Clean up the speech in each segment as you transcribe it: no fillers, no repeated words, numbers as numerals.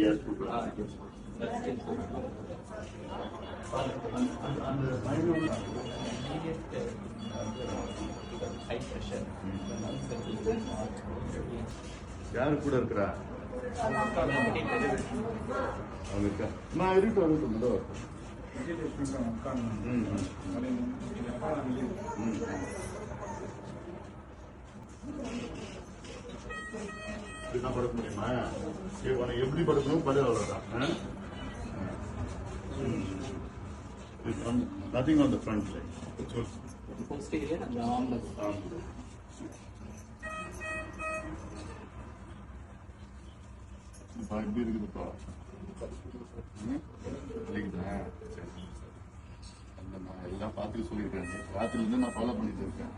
yes, that's it. யாரு கூட இருக்கிறா? நான் இருட்டு வந்துட்டு படுக்க முடியுமா? எப்படி படுக்கணும்? பழைய அவ்வளோதான். Nothing on the front leg. Posterior and the arm. எப்படி இருக்குதுப்பா? இல்லைங்களா? நான் எல்லாம் பார்த்துட்டு சொல்லியிருக்கேன். ராத்திரிலேருந்து நான் ஃபாலோ பண்ணிட்டு இருக்கேன்.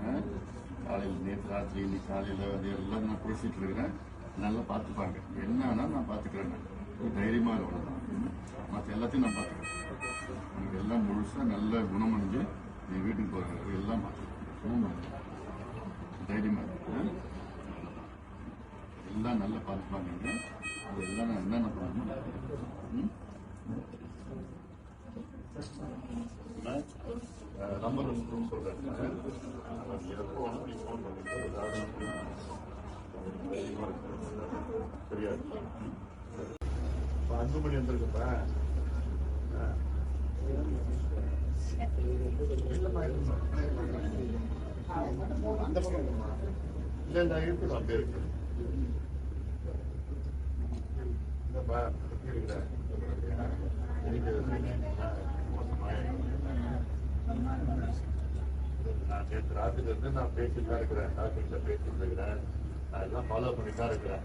காலையில் நேற்று ராத்திரி இன்னைக்கு காலையில் அது எல்லாம் நான் பேசிட்டு இருக்கிறேன். நல்லா பார்த்துப்பாங்க. என்னன்னா நான் பார்த்துக்கிறேன். தைரியமாக இருக்கணும். மற்ற எல்லாத்தையும் நான் பார்த்துக்கிறேன். உனக்கு எல்லாம் முழுசாக நல்ல குணமடைஞ்சு நீ வீட்டுக்கு போகிற எல்லாம் பார்த்துக்கிறேன். தைரியமாக இருக்கு. எல்லாம் நல்லா பார்த்துப்பாங்க. அது எல்லாம் நான் என்னென்ன பண்ணணும்? நம்பர் சொல்றேன். ஃபோன் பண்ணிட்டு சரியா? அன்புமணி வந்திருக்குப்பா. இல்ல இருக்குது அப்படியே இருக்கு. நான் நேற்று ராத்திரில இருந்து நான் பேசிட்டு தான் இருக்கிறேன். டாக்டர்கிட்ட பேசிட்டு இருக்கிறேன். நான் எல்லாம் ஃபாலோ பண்ணிட்டு தான் இருக்கிறேன்.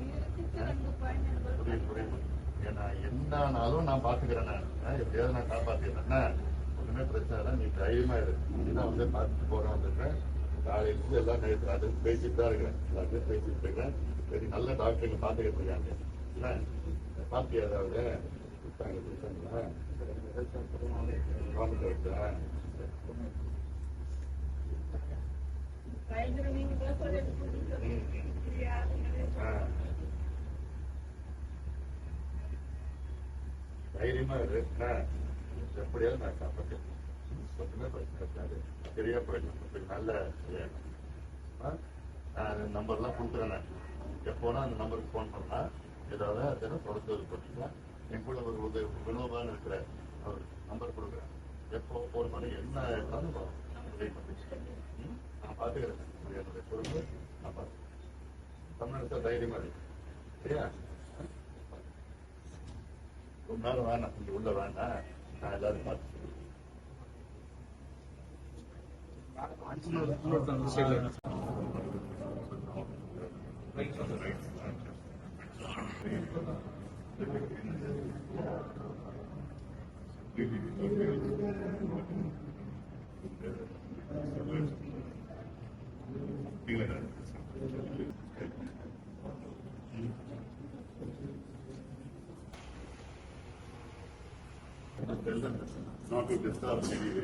புரியுது. ஏன்னா என்னானாலும் நான் பாத்துக்கிறேன். நான் எப்படியாவது நான் காப்பாத்திடுறேன். ஒண்ணுமே பிரச்சனை இல்லை. நீ தைரியமா இருக்கு. நான் வந்து பார்த்துட்டு போறேன் வந்துருக்கேன். காலையில இருந்து எல்லாம் நேற்று ராத்திரி பேசிட்டு தான் இருக்கிறேன். எல்லாத்தையும் பேசிட்டு இருக்கிறேன். சரி, நல்ல டாக்டருங்க பாத்துக்கிட்டு இருக்காங்க. இல்லை பாத்தியா? ஏதாவது தைரியமா இருக்கு. எப்படியாவது நான் காப்பாற்றேன். ஒன்றுமே பிரச்சனை இருக்காது. சரியா போயிடலாம். நல்ல நம்பர்லாம் கொடுக்குறேன். எப்போனா அந்த நம்பருக்கு ஃபோன் பண்ணா ஏதாவது அதெல்லாம் தொடர்ந்து போட்டீங்கன்னா என் கூட ஒரு வினோபான்னு இருக்கிற அவர் நம்பர் கொடுக்குறேன். எப்போ ஃபோன் பண்ணி என்ன இருந்தாலும் நான் பார்த்துக்கிறேன். என்னுடைய பொறுப்பு நான் பார்த்துக்கிறேன். தமிழ்நாடு தைரியமா இருக்கு. சரியா? ரொம்ப நேரம் வேணாம், கொஞ்சம் உள்ள வேணாம். நான் எல்லாரும் பார்த்து not to disturb anyway.